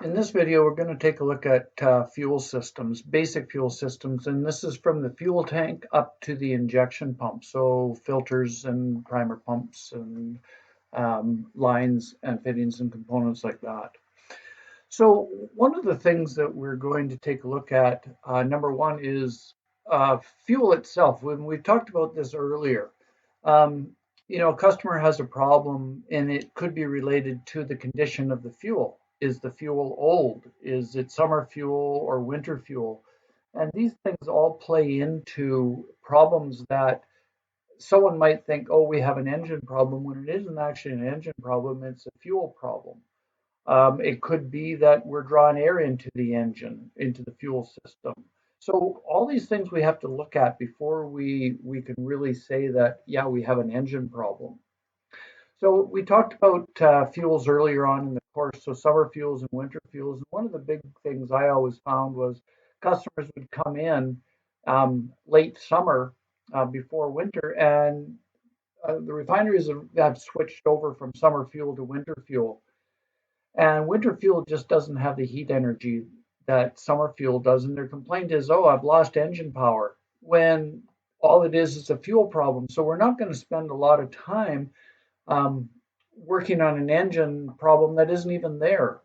In this video, we're going to take a look at fuel systems, basic fuel systems, and this is from the fuel tank up to the injection pump. So filters and primer pumps and lines and fittings and components like that. So one of the things that we're going to take a look at, number one, is fuel itself. When we talked about this earlier, um, a customer has a problem and it could be related to the condition of the fuel. Is the fuel old? Is it summer fuel or winter fuel? And these things all play into problems that someone might think, oh, we have an engine problem, when it isn't actually an engine problem, it's a fuel problem. It could be that we're drawing air into the engine, into the fuel system. So all these things we have to look at before we can really say that, yeah, we have an engine problem. So we talked about fuels earlier on in the course, so summer fuels and winter fuels. And one of the big things I always found was customers would come in late summer before winter, and the refineries have switched over from summer fuel to winter fuel. And winter fuel just doesn't have the heat energy that summer fuel does. And their complaint is, oh, I've lost engine power, when all it is a fuel problem. So we're not going to spend a lot of time um, working on an engine problem that isn't even there.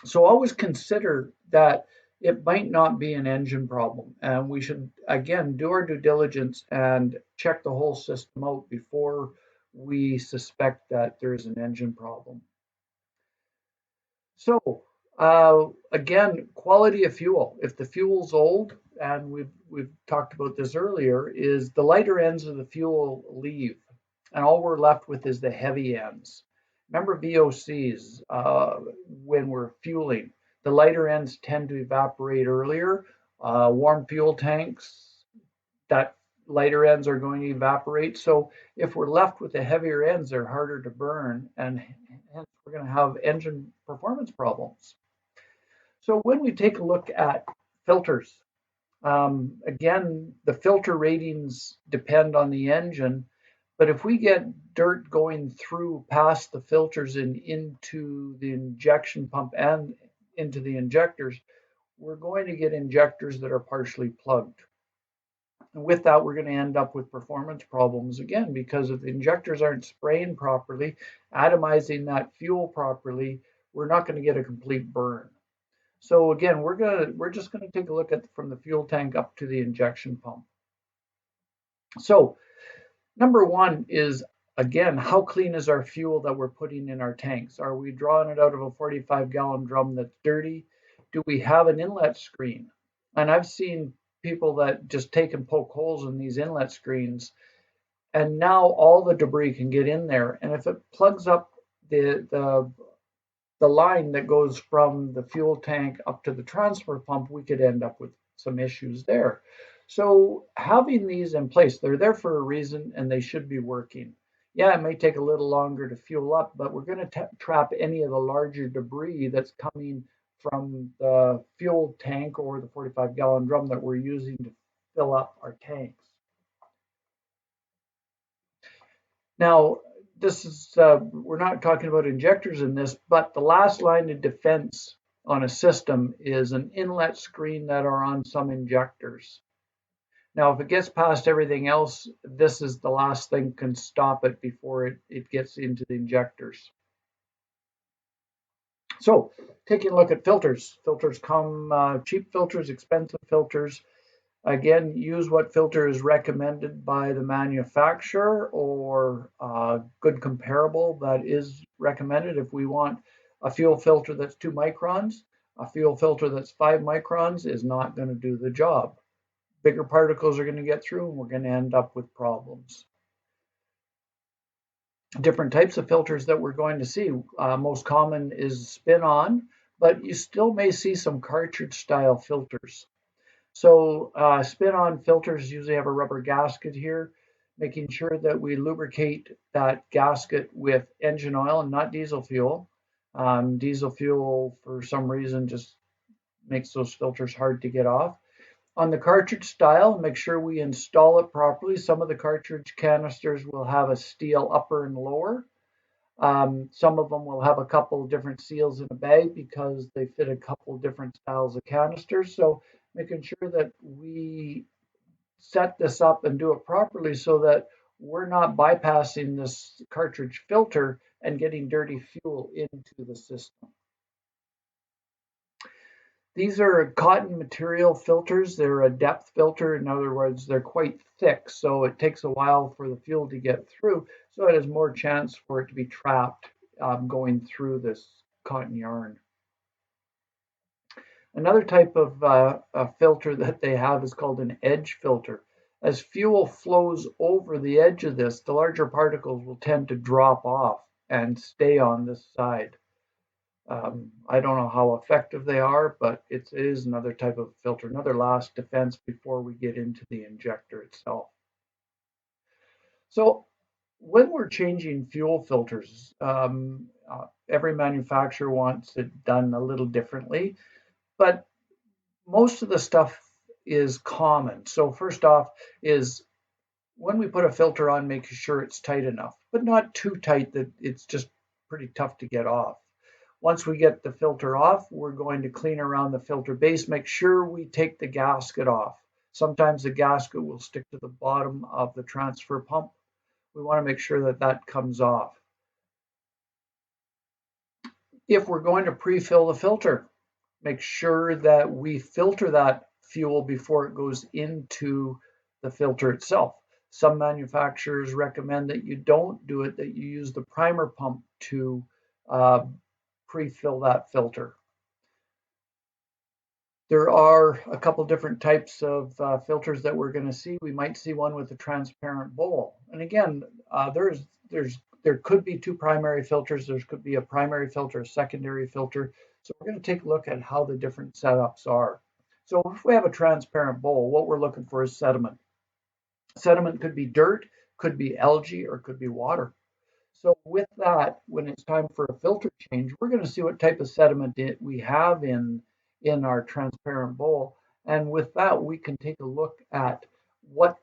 So always consider that it might not be an engine problem. And we should, again, do our due diligence and check the whole system out before we suspect that there's an engine problem. So, again, quality of fuel. If the fuel's old, and we've talked about this earlier, is the lighter ends of the fuel leave, and all we're left with is the heavy ends. Remember VOCs, when we're fueling, the lighter ends tend to evaporate earlier. Warm fuel tanks, that lighter ends are going to evaporate. So if we're left with the heavier ends, they're harder to burn, and hence we're going to have engine performance problems. So when we take a look at filters, again, the filter ratings depend on the engine, but if we get dirt going through past the filters and into the injection pump and into the injectors, we're going to get injectors that are partially plugged. And with that, we're going to end up with performance problems again, because if the injectors aren't spraying properly, atomizing that fuel properly, we're not going to get a complete burn. So again, we're just going to take a look at from the fuel tank up to the injection pump. So number one is, again, how clean is our fuel that we're putting in our tanks? Are we drawing it out of a 45-gallon drum that's dirty? Do we have an inlet screen? And I've seen people that just take and poke holes in these inlet screens, and now all the debris can get in there. And if it plugs up the line that goes from the fuel tank up to the transfer pump, we could end up with some issues there. So having these in place, they're there for a reason and they should be working. Yeah, it may take a little longer to fuel up, but we're going to trap any of the larger debris that's coming from the fuel tank or the 45-gallon drum that we're using to fill up our tanks. Now, this is we're not talking about injectors in this, but the last line of defense on a system is an inlet screen that are on some injectors. Now, if it gets past everything else, this is the last thing can stop it before it gets into the injectors. So, taking a look at filters. Filters come cheap filters, expensive filters. Again, use what filter is recommended by the manufacturer, or good comparable that is recommended. If we want a fuel filter that's 2 microns, a fuel filter that's 5 microns is not going to do the job. Bigger particles are going to get through and we're going to end up with problems. Different types of filters that we're going to see. Most common is spin-on, but you still may see some cartridge style filters. So spin-on filters usually have a rubber gasket here, making sure that we lubricate that gasket with engine oil and not diesel fuel. Diesel fuel, for some reason, just makes those filters hard to get off. On the cartridge style, make sure we install it properly. Some of the cartridge canisters will have a steel upper and lower. Some of them will have a couple different seals in a bag because they fit a couple different styles of canisters. So making sure that we set this up and do it properly so that we're not bypassing this cartridge filter and getting dirty fuel into the system. These are cotton material filters. They're a depth filter. In other words, they're quite thick, so it takes a while for the fuel to get through, so it has more chance for it to be trapped going through this cotton yarn. Another type of filter that they have is called an edge filter. As fuel flows over the edge of this, the larger particles will tend to drop off and stay on this side. I don't know how effective they are, but it is another type of filter, another last defense before we get into the injector itself. So when we're changing fuel filters, every manufacturer wants it done a little differently, but most of the stuff is common. So first off is when we put a filter on, making sure it's tight enough, but not too tight that it's just pretty tough to get off. Once we get the filter off, we're going to clean around the filter base, make sure we take the gasket off. Sometimes the gasket will stick to the bottom of the transfer pump. We want to make sure that that comes off. If we're going to pre-fill the filter, make sure that we filter that fuel before it goes into the filter itself. Some manufacturers recommend that you don't do it, that you use the primer pump to pre-fill that filter. There are a couple different types of filters that we're going to see. We might see one with a transparent bowl. And again, there could be two primary filters. There could be a primary filter, a secondary filter. So we're going to take a look at how the different setups are. So if we have a transparent bowl, what we're looking for is sediment. Sediment could be dirt, could be algae, or could be water. So with that, when it's time for a filter change, we're going to see what type of sediment we have in our transparent bowl. And with that, we can take a look at what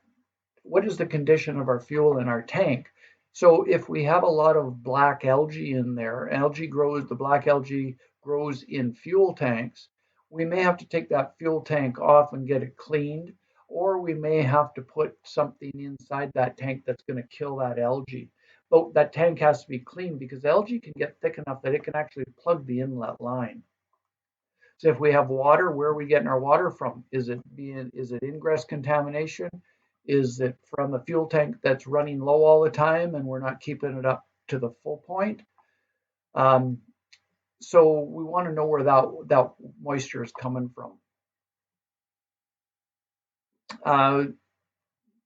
is the condition of our fuel in our tank. So if we have a lot of black algae in there, the black algae grows in fuel tanks, we may have to take that fuel tank off and get it cleaned, or we may have to put something inside that tank that's going to kill that algae. But that tank has to be clean because algae can get thick enough that it can actually plug the inlet line. So if we have water, where are we getting our water from? Is it ingress contamination? Is it from a fuel tank that's running low all the time and we're not keeping it up to the full point? So we want to know where that moisture is coming from.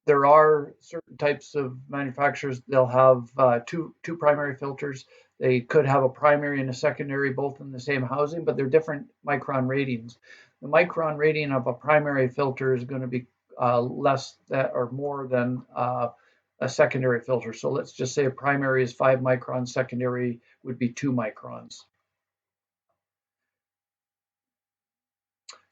There are certain types of manufacturers, they'll have two primary filters. They could have a primary and a secondary both in the same housing, but they're different micron ratings. The micron rating of a primary filter is going to be less that or more than a secondary filter. So let's just say a primary is 5 microns, secondary would be 2 microns.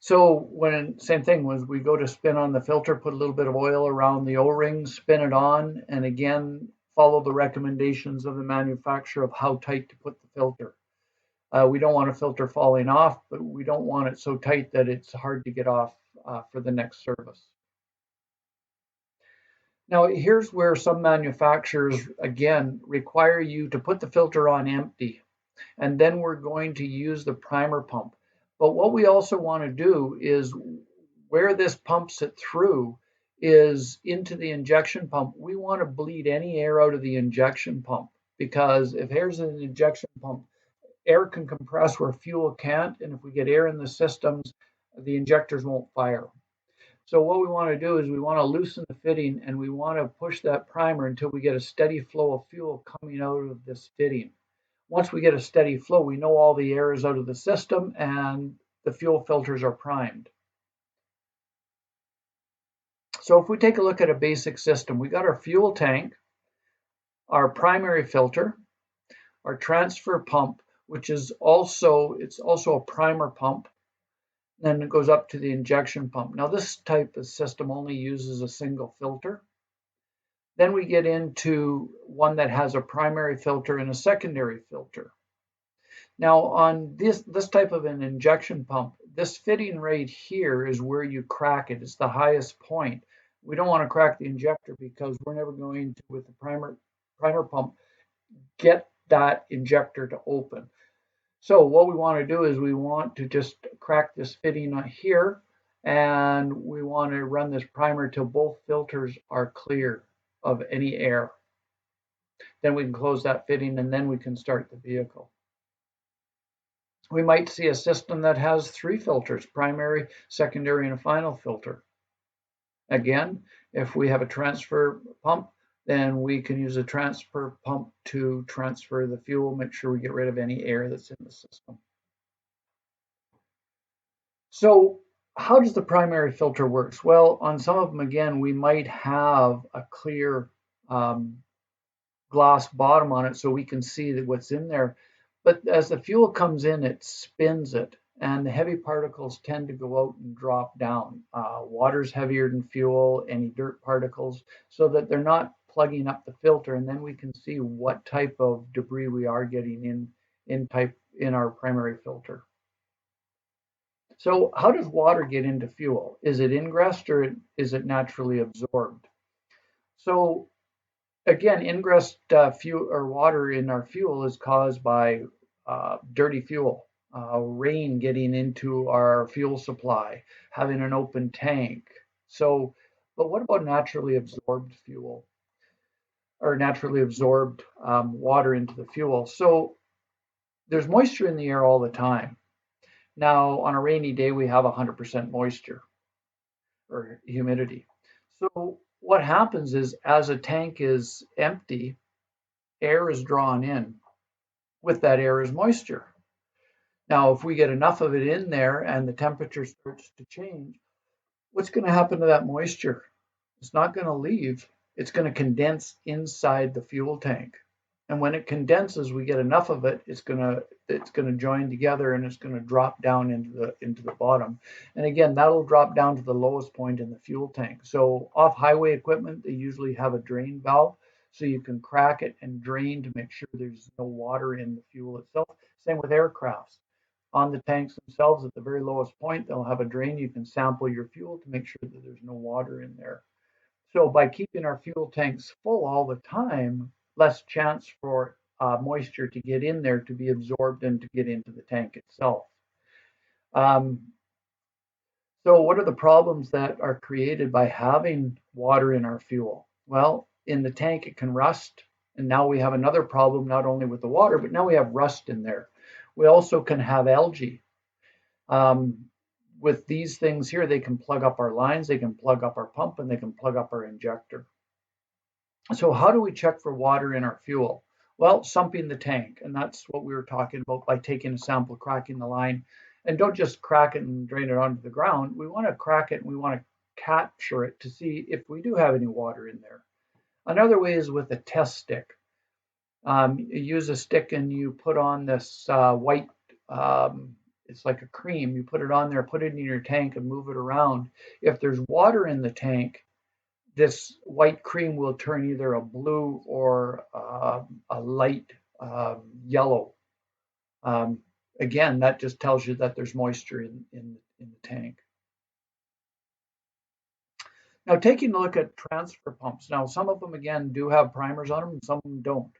So same thing, when we go to spin on the filter, put a little bit of oil around the O-ring, spin it on, and again, follow the recommendations of the manufacturer of how tight to put the filter. We don't want a filter falling off, but we don't want it so tight that it's hard to get off for the next service. Now, here's where some manufacturers, again, require you to put the filter on empty, and then we're going to use the primer pump. But what we also want to do is where this pumps it through is into the injection pump. We want to bleed any air out of the injection pump because if there's an injection pump, air can compress where fuel can't. And if we get air in the systems, the injectors won't fire. So what we want to do is we want to loosen the fitting and we want to push that primer until we get a steady flow of fuel coming out of this fitting. Once we get a steady flow, we know all the air is out of the system and the fuel filters are primed. So if we take a look at a basic system, we got our fuel tank, our primary filter, our transfer pump, which is also a primer pump. Then it goes up to the injection pump. Now this type of system only uses a single filter. Then we get into one that has a primary filter and a secondary filter. Now on this type of an injection pump, this fitting right here is where you crack it. It's the highest point. We don't want to crack the injector because we're never going to, with the primer pump, get that injector to open. So what we want to do is we want to just crack this fitting here, and we want to run this primer till both filters are clear of any air. Then we can close that fitting and then we can start the vehicle. We might see a system that has 3 filters, primary, secondary, and a final filter. Again, if we have a transfer pump, then we can use a transfer pump to transfer the fuel, make sure we get rid of any air that's in the system. So how does the primary filter work? Well, on some of them, again, we might have a clear glass bottom on it so we can see that what's in there. But as the fuel comes in, it spins it, and the heavy particles tend to go out and drop down. Water's heavier than fuel, any dirt particles, so that they're not plugging up the filter, and then we can see what type of debris we are getting in our primary filter. So how does water get into fuel? Is it ingressed or is it naturally absorbed? So again, ingressed fuel or water in our fuel is caused by dirty fuel, rain getting into our fuel supply, having an open tank. So, but what about naturally absorbed fuel or naturally absorbed water into the fuel? So there's moisture in the air all the time. Now, on a rainy day, we have 100% moisture or humidity. So what happens is as a tank is empty, air is drawn in. With that air is moisture. Now, if we get enough of it in there and the temperature starts to change, what's going to happen to that moisture? It's not going to leave. It's going to condense inside the fuel tank. And when it condenses, we get enough of it, it's going to join together and it's going to drop down into the bottom. And again, that'll drop down to the lowest point in the fuel tank. So off-highway equipment, they usually have a drain valve, so you can crack it and drain to make sure there's no water in the fuel itself. Same with aircrafts. On the tanks themselves, at the very lowest point, they'll have a drain. You can sample your fuel to make sure that there's no water in there. So by keeping our fuel tanks full all the time, less chance for moisture to get in there, to be absorbed and to get into the tank itself. So what are the problems that are created by having water in our fuel? Well, in the tank, it can rust. And now we have another problem, not only with the water, but now we have rust in there. We also can have algae. With these things here, they can plug up our lines, they can plug up our pump, and they can plug up our injector. So how do we check for water in our fuel? Well, sumping the tank, and that's what we were talking about by taking a sample, cracking the line. And don't just crack it and drain it onto the ground. We want to crack it and we want to capture it to see if we do have any water in there. Another way is with a test stick. You use a stick and you put on this white, it's like a cream. You put it on there, put it in your tank and move it around. If there's water in the tank, this white cream will turn either a blue or a light yellow. Again, that just tells you that there's moisture in the tank. Now, taking a look at transfer pumps. Now, some of them, again, do have primers on them, and some of them don't.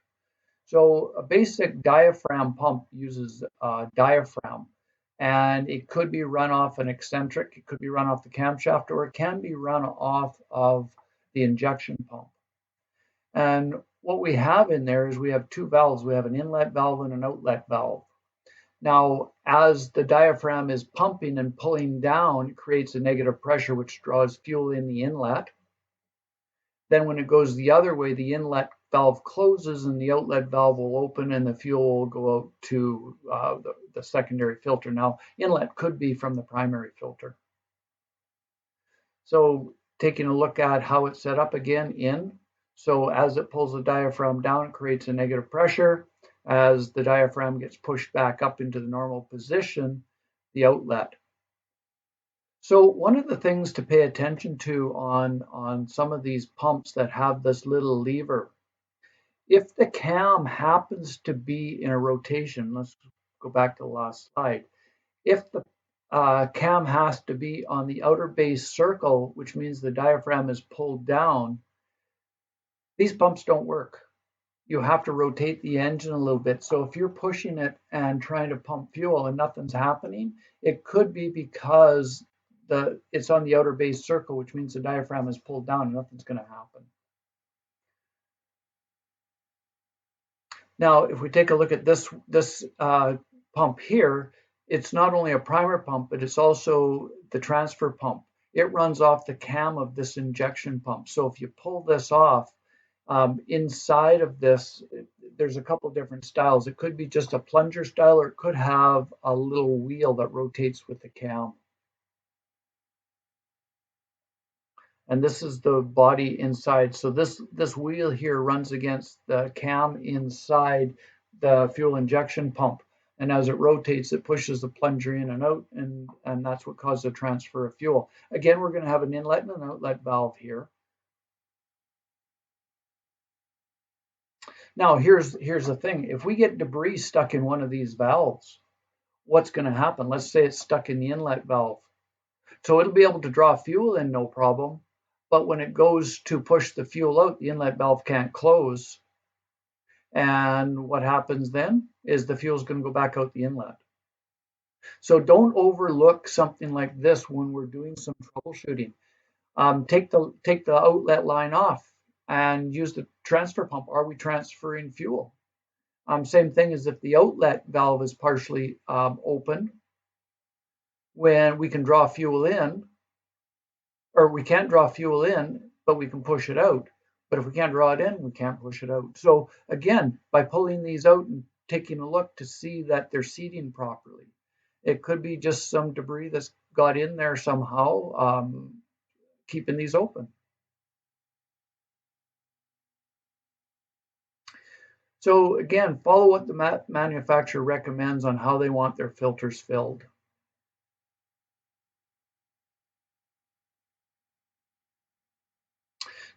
So a basic diaphragm pump uses diaphragm, and it could be run off an eccentric, it could be run off the camshaft, or it can be run off of the injection pump. And what we have in there is we have 2 valves. We have an inlet valve and an outlet valve. Now, as the diaphragm is pumping and pulling down, it creates a negative pressure, which draws fuel in the inlet. Then when it goes the other way, the inlet valve closes and the outlet valve will open and the fuel will go out to the secondary filter. Now, inlet could be from the primary filter. So taking a look at how it's set up again, in. So as it pulls the diaphragm down, it creates a negative pressure. As the diaphragm gets pushed back up into the normal position, the outlet. So one of the things to pay attention to on some of these pumps that have this little lever, if the cam happens to be in a rotation, let's go back to the last slide. If the cam has to be on the outer base circle, which means the diaphragm is pulled down, these pumps don't work. You have to rotate the engine a little bit. So if you're pushing it and trying to pump fuel and nothing's happening, it could be because it's on the outer base circle, which means the diaphragm is pulled down and nothing's going to happen. Now, if we take a look at this pump here, it's not only a primer pump, but it's also the transfer pump. It runs off the cam of this injection pump. So if you pull this off, inside of this, there's a couple different styles. It could be just a plunger style, or it could have a little wheel that rotates with the cam. And this is the body inside. So this wheel here runs against the cam inside the fuel injection pump. And as it rotates, it pushes the plunger in and out, and that's what causes the transfer of fuel. Again, we're going to have an inlet and an outlet valve here. Now, here's the thing. If we get debris stuck in one of these valves, what's going to happen? Let's say it's stuck in the inlet valve. So it'll be able to draw fuel in, no problem. But when it goes to push the fuel out, the inlet valve can't close. And what happens then is the fuel is going to go back out the inlet. So don't overlook something like this when we're doing some troubleshooting. Take the outlet line off and use the transfer pump. Are we transferring fuel? Same thing as if the outlet valve is partially open, when we can draw fuel in, or we can't draw fuel in, but we can push it out. But if we can't draw it in, we can't push it out. So again, by pulling these out and taking a look to see that they're seating properly, it could be just some debris that's got in there somehow, keeping these open. So again, follow what the manufacturer recommends on how they want their filters filled.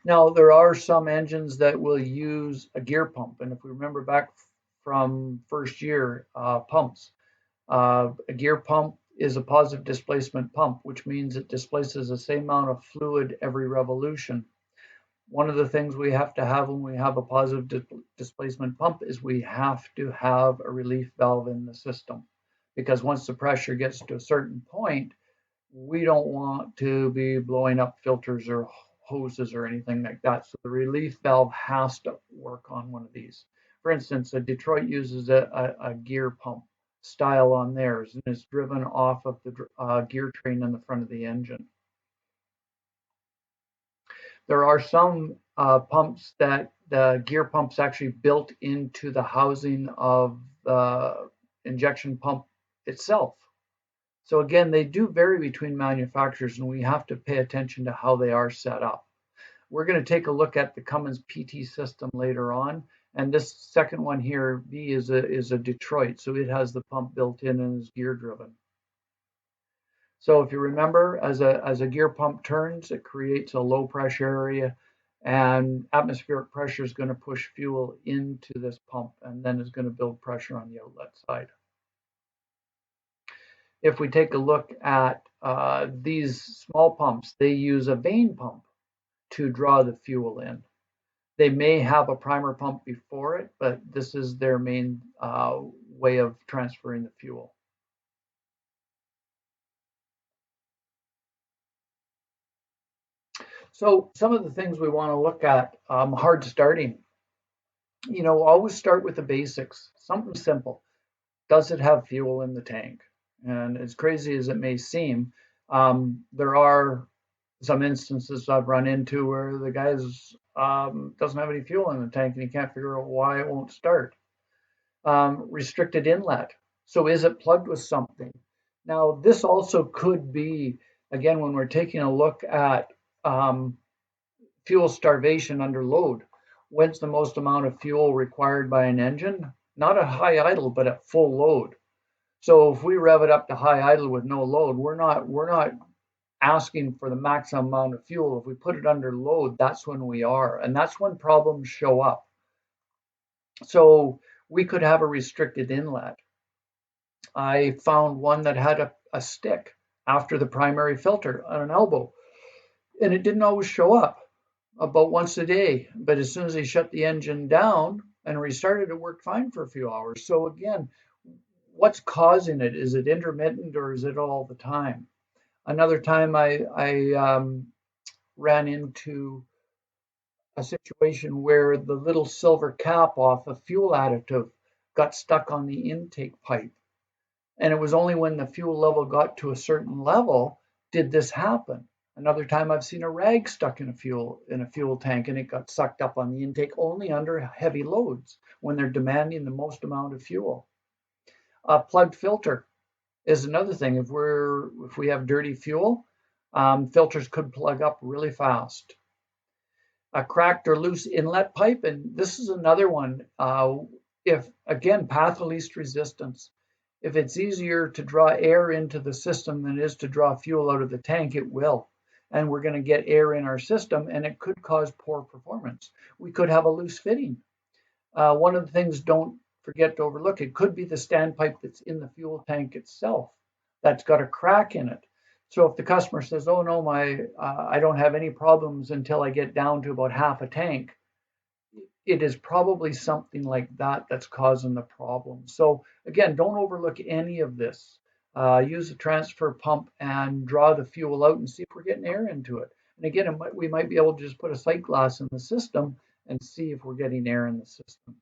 Now, there are some engines that will use a gear pump. And if we remember back from first year pumps, a gear pump is a positive displacement pump, which means it displaces the same amount of fluid every revolution. One of the things we have to have when we have a positive displacement pump is we have to have a relief valve in the system, because once the pressure gets to a certain point, we don't want to be blowing up filters or hoses or anything like that. So the relief valve has to work on one of these. For instance, a Detroit uses a gear pump style on theirs, and it's driven off of the gear train in the front of the engine. There are some pumps that the gear pump's actually built into the housing of the injection pump itself. So again, they do vary between manufacturers, and we have to pay attention to how they are set up. We're going to take a look at the Cummins PT system later on, and this second one here, B, is a Detroit, so it has the pump built in and is gear driven. So if you remember, as a gear pump turns, it creates a low pressure area, and atmospheric pressure is going to push fuel into this pump, and then is going to build pressure on the outlet side. If we take a look at these small pumps, they use a vane pump to draw the fuel in. They may have a primer pump before it, but this is their main way of transferring the fuel. So some of the things we want to look at, hard starting. Always start with the basics, something simple. Does it have fuel in the tank? And as crazy as it may seem, there are some instances I've run into where the guy doesn't have any fuel in the tank and he can't figure out why it won't start. Restricted inlet. So is it plugged with something? Now, this also could be, again, when we're taking a look at fuel starvation under load. When's the most amount of fuel required by an engine? Not at high idle, but at full load. So if we rev it up to high idle with no load, we're not asking for the maximum amount of fuel. If we put it under load, that's when we are, and that's when problems show up. So we could have a restricted inlet. I found one that had a stick after the primary filter on an elbow, and it didn't always show up, about once a day. But as soon as they shut the engine down and restarted, it worked fine for a few hours. So again, what's causing it? Is it intermittent or is it all the time? Another time I ran into a situation where the little silver cap off a fuel additive got stuck on the intake pipe. And it was only when the fuel level got to a certain level did this happen. Another time I've seen a rag stuck in a fuel tank and it got sucked up on the intake only under heavy loads when they're demanding the most amount of fuel. A plugged filter is another thing. If we have dirty fuel, filters could plug up really fast. A cracked or loose inlet pipe, and this is another one. If again, path of least resistance. If it's easier to draw air into the system than it is to draw fuel out of the tank, it will. And we're going to get air in our system, and it could cause poor performance. We could have a loose fitting. One of the things don't forget to overlook, it could be the standpipe that's in the fuel tank itself that's got a crack in it. So if the customer says, "Oh no, I don't have any problems until I get down to about half a tank," it is probably something like that that's causing the problem. So again, don't overlook any of this. Use a transfer pump and draw the fuel out and see if we're getting air into it. And again, we might be able to just put a sight glass in the system and see if we're getting air in the system.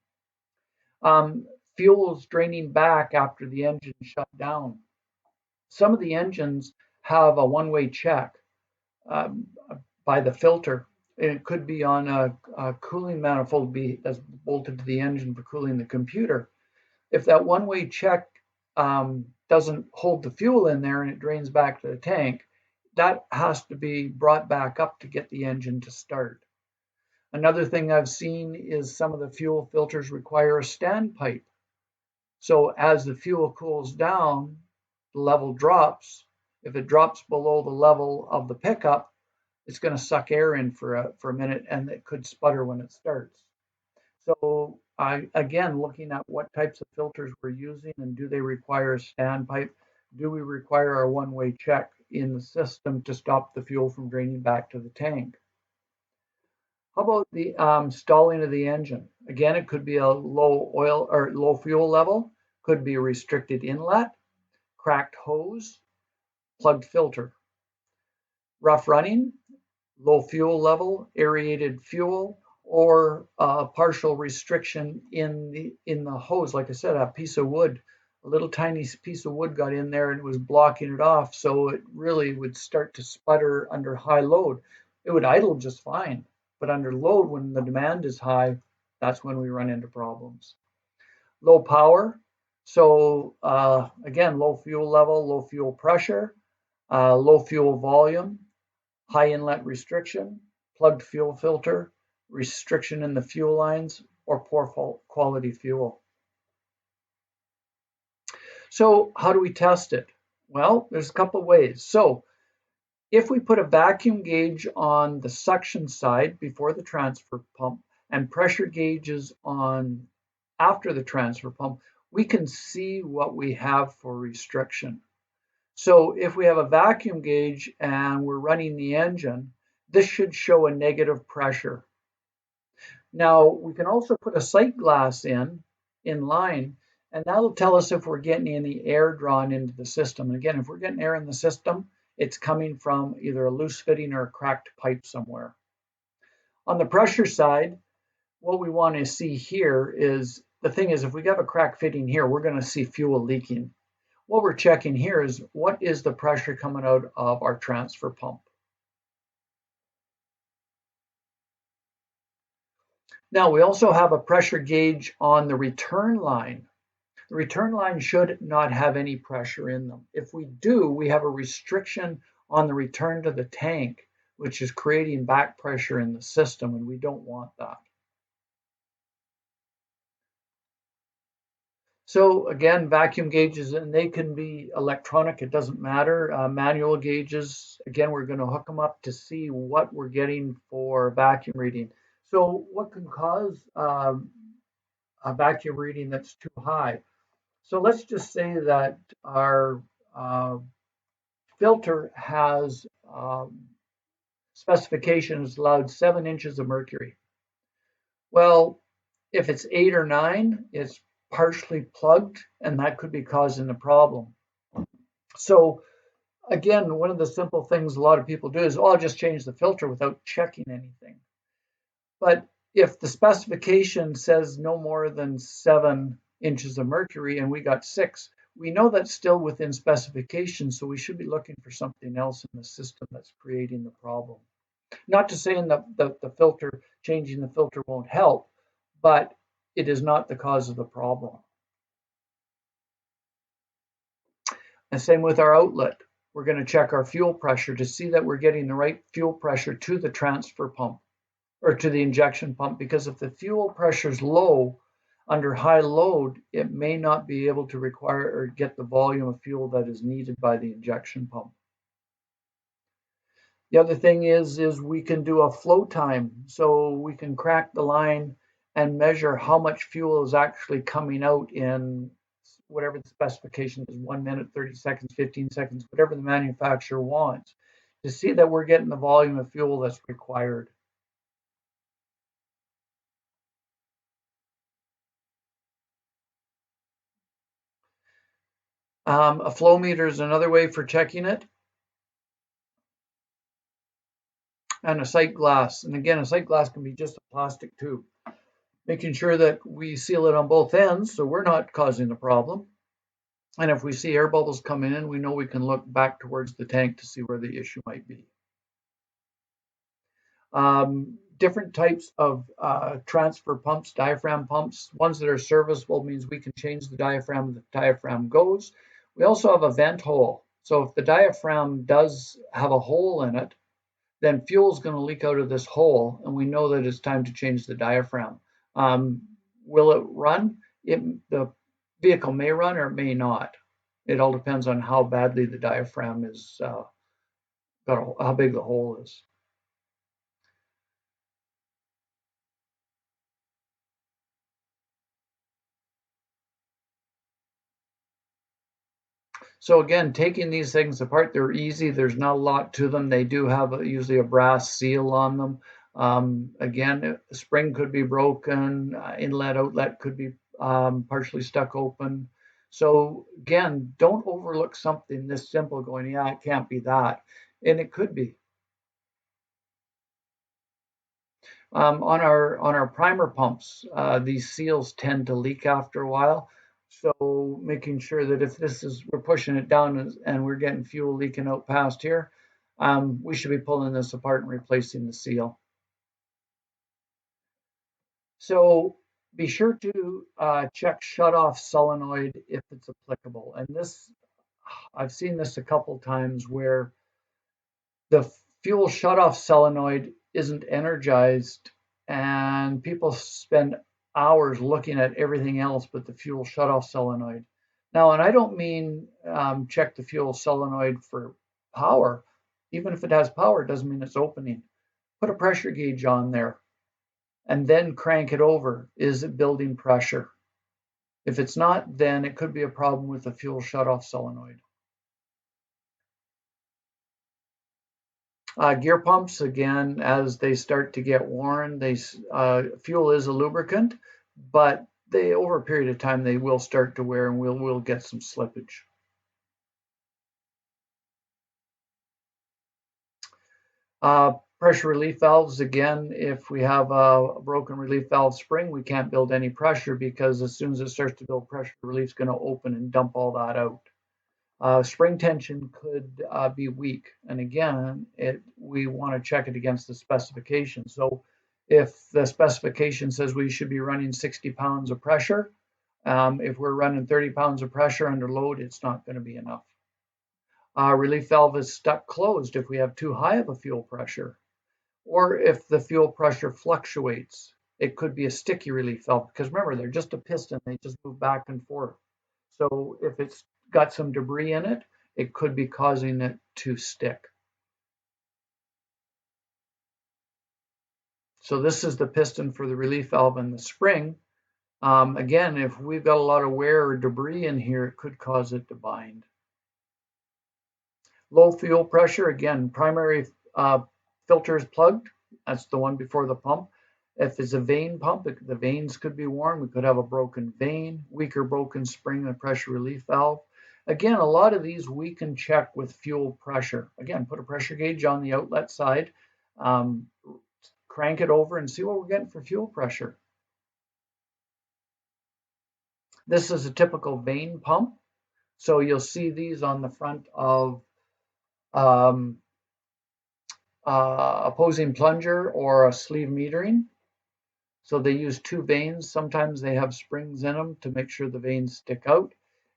Um, Fuel's draining back after the engine shut down. Some of the engines have a one-way check um, by the filter. It could be on a cooling manifold that's bolted to the engine for cooling the computer. If that one-way check doesn't hold the fuel in there and it drains back to the tank, that has to be brought back up to get the engine to start. Another thing I've seen is some of the fuel filters require a standpipe. So as the fuel cools down, the level drops. If it drops below the level of the pickup, it's going to suck air in for a minute and it could sputter when it starts. So again, looking at what types of filters we're using and do they require a standpipe? Do we require a one-way check in the system to stop the fuel from draining back to the tank? How about the stalling of the engine? Again, it could be a low oil or low fuel level, could be a restricted inlet, cracked hose, plugged filter. Rough running, low fuel level, aerated fuel, or partial restriction in the hose. Like I said, a piece of wood, a little tiny piece of wood got in there and it was blocking it off, so it really would start to sputter under high load. It would idle just fine, but under load, when the demand is high, that's when we run into problems. Low power, so again, low fuel level, low fuel pressure, low fuel volume, high inlet restriction, plugged fuel filter, restriction in the fuel lines, or poor quality fuel. So how do we test it? Well, there's a couple of ways. So if we put a vacuum gauge on the suction side before the transfer pump and pressure gauges on after the transfer pump, we can see what we have for restriction. So if we have a vacuum gauge and we're running the engine, this should show a negative pressure. Now we can also put a sight glass in line, and that'll tell us if we're getting any air drawn into the system. And again, if we're getting air in the system, it's coming from either a loose fitting or a cracked pipe somewhere. On the pressure side, what we want to see here is, the thing is, if we have a crack fitting here, we're going to see fuel leaking. What we're checking here is, what is the pressure coming out of our transfer pump? Now we also have a pressure gauge on the return line. The return line should not have any pressure in them. If we do, we have a restriction on the return to the tank, which is creating back pressure in the system, and we don't want that. So again, vacuum gauges, and they can be electronic, it doesn't matter. Manual gauges, again, we're going to hook them up to see what we're getting for vacuum reading. So what can cause a vacuum reading that's too high? So let's just say that our uh, filter has specifications allowed 7 inches of mercury. Well, if it's 8 or 9, it's partially plugged, and that could be causing the problem. So again, one of the simple things a lot of people do is, oh, I'll just change the filter without checking anything. But if the specification says no more than 7 inches of mercury and we got 6, we know that's still within specification, so we should be looking for something else in the system that's creating the problem. Not to say the filter, changing the filter won't help, but it is not the cause of the problem. And same with our outlet. We're going to check our fuel pressure to see that we're getting the right fuel pressure to the transfer pump or to the injection pump, because if the fuel pressure is low under high load, it may not be able to require or get the volume of fuel that is needed by the injection pump. The other thing is we can do a flow time. So we can crack the line and measure how much fuel is actually coming out in whatever the specification is, 1 minute, 30 seconds, 15 seconds, whatever the manufacturer wants, to see that we're getting the volume of fuel that's required. A flow meter is another way for checking it, and a sight glass. And again, a sight glass can be just a plastic tube, making sure that we seal it on both ends so we're not causing the problem. And if we see air bubbles coming in, we know we can look back towards the tank to see where the issue might be. Different types of transfer pumps, diaphragm pumps. Ones that are serviceable means we can change the diaphragm as the diaphragm goes. We also have a vent hole. So if the diaphragm does have a hole in it, then fuel is going to leak out of this hole, and we know that it's time to change the diaphragm. Will it run? The vehicle may run or it may not. It all depends on how badly the diaphragm is, how big the hole is. So again, taking these things apart, they're easy. There's not a lot to them. They do have usually a brass seal on them. Again, a spring could be broken, inlet, outlet could be partially stuck open. So again, don't overlook something this simple going, yeah, it can't be that. And it could be. On our primer pumps, these seals tend to leak after a while. So making sure that if this is we're pushing it down and we're getting fuel leaking out past here, we should be pulling this apart and replacing the seal. So be sure to check shutoff solenoid if it's applicable. And this, I've seen this a couple times where the fuel shutoff solenoid isn't energized, and people spend hours looking at everything else but the fuel shutoff solenoid. Now, and I don't mean check the fuel solenoid for power. Even if it has power, it doesn't mean it's opening. Put a pressure gauge on there and then crank it over. Is it building pressure? If it's not, then it could be a problem with the fuel shutoff solenoid. Gear pumps, again, as they start to get worn, fuel is a lubricant, but over a period of time they will start to wear and we'll get some slippage. Pressure relief valves, again, if we have a broken relief valve spring, we can't build any pressure because as soon as it starts to build pressure, the relief's going to open and dump all that out. Spring tension could be weak, and again, we want to check it against the specification. So if the specification says we should be running 60 pounds of pressure, if we're running 30 pounds of pressure under load, it's not going to be enough. Relief valve is stuck closed if we have too high of a fuel pressure, or if the fuel pressure fluctuates. It could be a sticky relief valve because remember, they're just a piston. They just move back and forth. So if it's got some debris in it, it could be causing it to stick. So this is the piston for the relief valve and the spring. Again, if we've got a lot of wear or debris in here, it could cause it to bind. Low fuel pressure, again, primary filter is plugged. That's the one before the pump. If it's a vane pump, the vanes could be worn. We could have a broken vane, weaker broken spring in the pressure relief valve. Again, a lot of these we can check with fuel pressure. Again, put a pressure gauge on the outlet side, um, crank it over and see what we're getting for fuel pressure. This is a typical vane pump. So you'll see these on the front of um, opposing plunger or a sleeve metering. So they use two vanes. Sometimes they have springs in them to make sure the vanes stick out.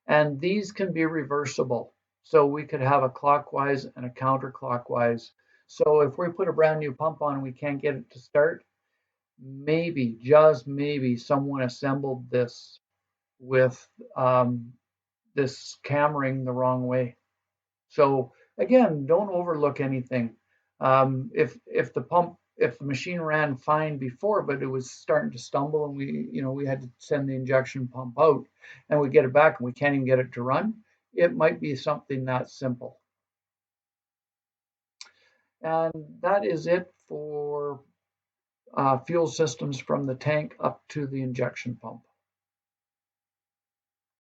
And these can be reversible. So we could have a clockwise and a counterclockwise. So if we put a brand new pump on and we can't get it to start, maybe, just maybe, someone assembled this with this cammering the wrong way. So again, don't overlook anything. If the machine ran fine before, but it was starting to stumble, and we had to send the injection pump out, and we get it back, and we can't even get it to run, it might be something that simple. And that is it for fuel systems from the tank up to the injection pump.